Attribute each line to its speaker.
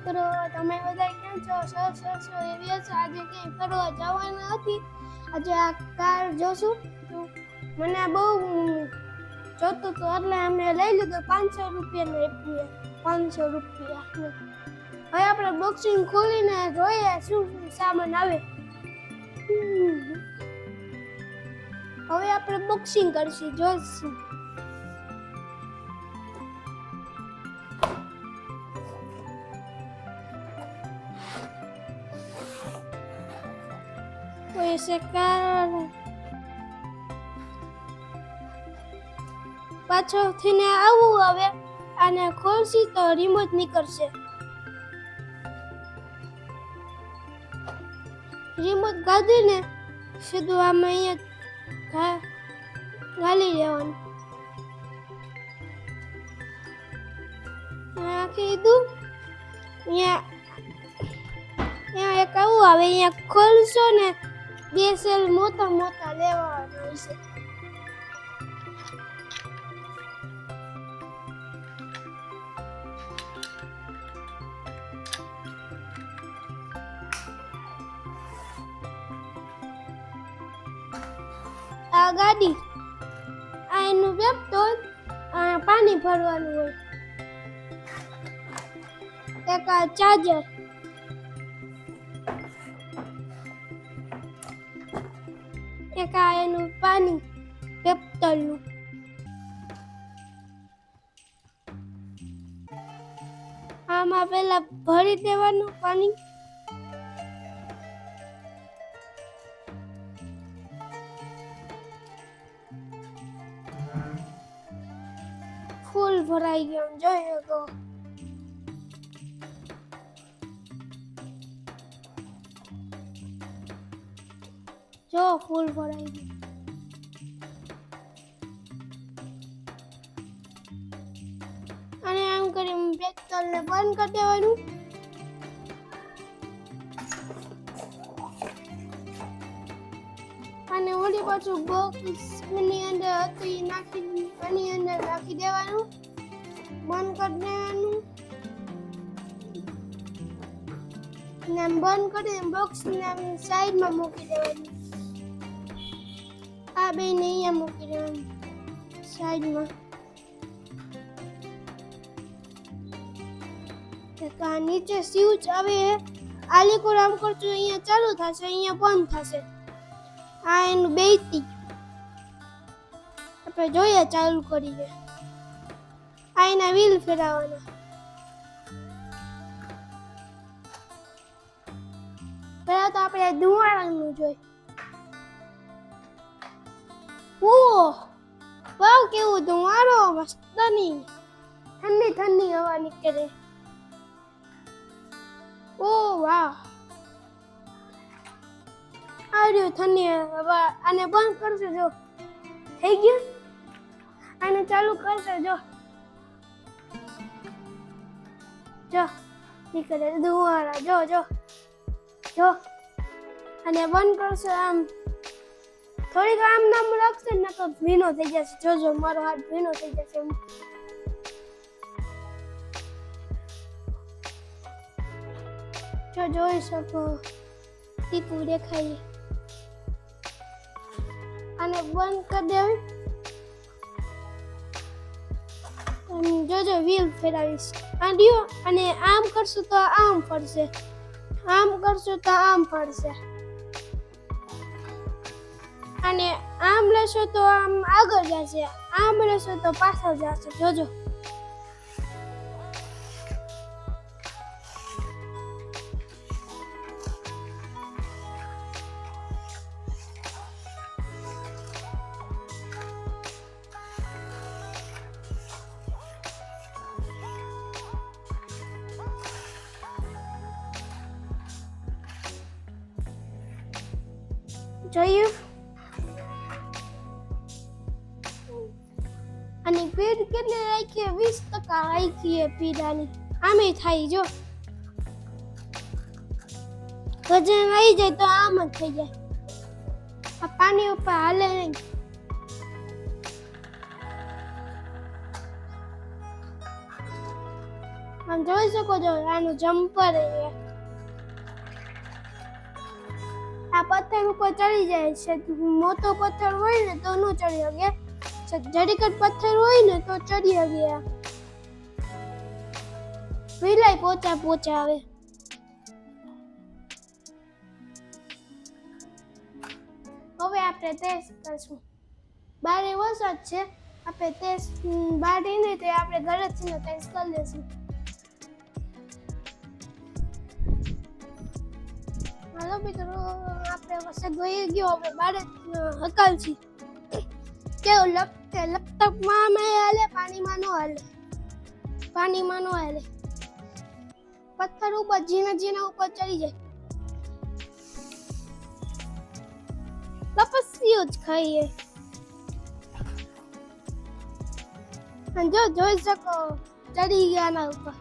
Speaker 1: મિત્રો, તમે બધા કેમ છો? સરસ એવી છે. આજે ક્યાંય ફરવા જવાના હતી. આજે આ કાર જોશું. મને બહુ જોતું તો એટલે અમે લઈ લીધું. 500 રૂપિયાનો એપ્રિલ, 500 રૂપિયા. હવે આપણે બોક્સિંગ ખોલીને જોઈએ શું સામાન આવે. હવે આપણે બોક્સિંગ કરશું, જોઈશું. પાછળથી ને આવું હવે આને ખોલશી તો રિમોટ નીકળશે. રિમોટ કાઢીને સીધું આમાં અહીંયા ગાલી લેવાનું. નાખી દીધું. અહીંયા એક આવું આવે, અહીંયા ખોલશો ને 2 સેલ મોટા લેવાના હોય છે. આ ગાડી આ એનું પેટ્રોલ પાણી ભરવાનું હોય. એક આ ચાર્જર, એક આ એનું પાણી પેટ્રોલનું. આમાં પેલા ભરી દેવાનું પાણી. ફૂલ ભરાઈ ગયો, જોઈ શકો. જો ફૂલ ભરાઈ ગયું. અને આમ કરીને પેટ્રોલને બંધ કરી દેવાનું. અને ઓલી પાછું બોક્સની અંદર હતું એ નાખી આની અંદર રાખી દેવાનું, બંધ કરી દેવાનું. ને બંધ કરીને બોક્સને સાઈડમાં મૂકી દેવાનું. આ બેને અહીંયા મૂકી દેવાનું સાઈડમાં. આ નીચે સ્વિચ આવે, આ લીકો આમ કરજો અહીંયા ચાલુ થશે, અહીંયા બંધ થશે. આ એનું બેટી આપણે જોઈએ ચાલુ કરીએ. આ એના વ્હીલ ફેરવવાના. પહેલા તો આપણે ધુવાળાનું જોઈએ. ઓહ વાવ, કેવું ધુવાળો મસ્તની ઠંડી હવા નીકળે. ઓહ વાહ, આવ્યું ઠંડી હવા. આને બંધ કરશે, જો થઈ ગયું. આને ચાલુ કરશે, જો નીકળે ધુવાળા. જો અને બંધ કરશે. આમ થોડીક આમ નામ રાખશે ને તો ભીનો થઈ જશે. જોજો મારો હાથ ભીનો થઈ જશે. જો જોઈ શકો, ટીપું દેખાય. આને બંધ કરી દેવું. જોજો વ્હીલ ફેરવીશ. અને આમ કરશું તો આમ ફરશે, આમ કરશું તો આમ ફરશે. અને આમ લેશો તો આમ આગળ જશે, આમ લેશો તો પાછળ જશે. જોજો જોયું. અને પીડ કેટલી રાખીએ? 20% રાખીએ પીડ આની. આમે થાય. જો વજન આવી જાય તો આમ જ થઈ જાય. આ પાણી ઉપર હાલે નહીં. આમ જોઈ શકો છો આનું જમ્પર છે. આ પથ્થર ઉપર ચડી જાય છે. મોટો પથ્થર હોય ને તો ન ચડી શકે, જરીકટ પથ્થર હોય ને તો ચડી શકે. વિલાય પોચા આવે. હવે આપણે ટેસ્ટ કરશું. બારે વરસાદ છે, આપણે ટેસ્ટ બારે નહીં તે આપણે ઘરે જ ટેસ્ટ કરી લેશું. હાલો મિત્રો, આપણે વરસાદ વહી ગયો, આપણે બારે હકાલ છીએ. કેવું લપટપમાં હાલે, પાણીમાં નો હાલે. પથ્થર ઉપર ઝીણા ઉપર ચડી જાય. લપસ્યો જ ખાઈએ. જો જોઈ શકો ચડી ગયા ના ઉપર.